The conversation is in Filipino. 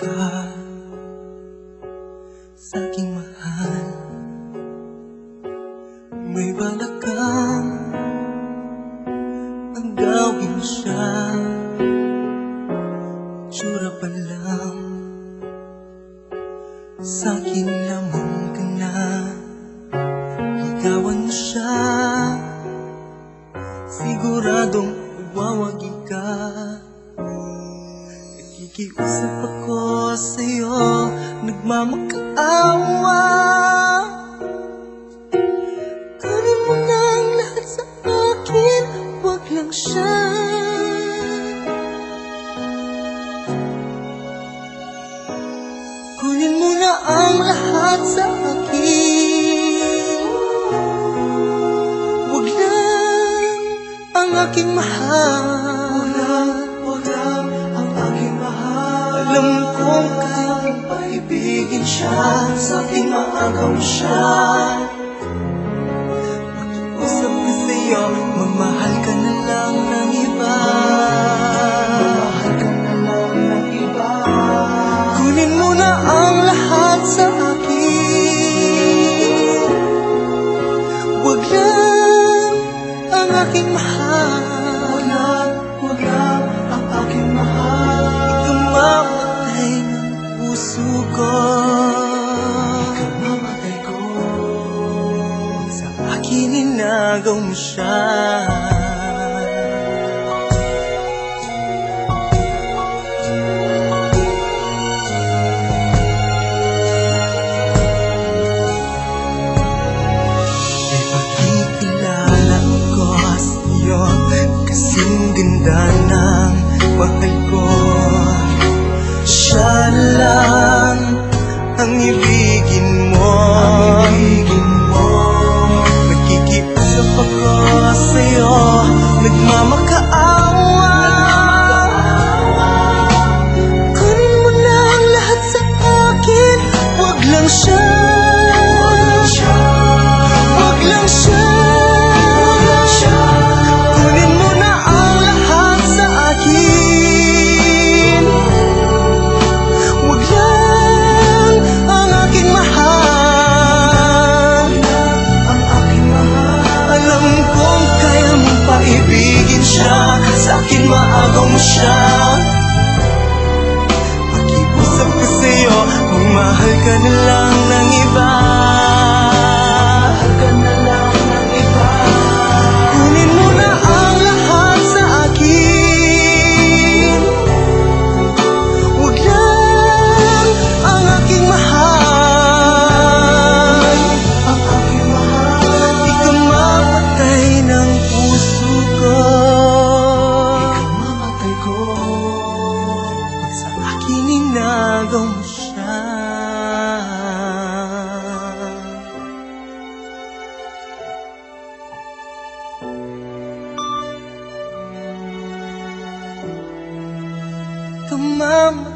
ka sa aking mahal. May balak kang agawin siya, tsura pa lang sa akin lamang ka na. Ligawan mo siya, siguradong mawawagi ka. Nakikiusap ako sa'yo, nagmamakaawa. Kunin mo na ang lahat sa akin, wag lang siya. Kunin mo na ang lahat sa akin, wag lang ang aking mahal. Wag lang ang aking mahal. Alam kong kaya mong paibigin siya, sa aking maagaw siya. Makiusap ko sa'yo, mamahal ka na lang ng iba. Mamahal ka na lang ng iba. Kunin mo na ang lahat sa akin, wag lang ang aking mahal. Wag lang ang aking mahal. Ikamamatay ng puso ko, ikamamatay ko. Sa akin inagaw mo siya. Kasing ganda ng bakal ko, siya lang ang ibigin mo. Nakikiusap ako sa'yo, nagmamakaawa. Kunin mo na ang lahat sa akin, wag lang siya. Wag lang siya. Sa akin maagaw mo siya. Pakiusap ko sa'yo, magmahal ka na lang ng iba. Mahal ka na lang ng iba. Kunin mo na ang lahat sa akin, wag lang ang aking mahal. Ang aking mahal. Ikamamatay ng puso ko, inagaw mo siya. Kamamatay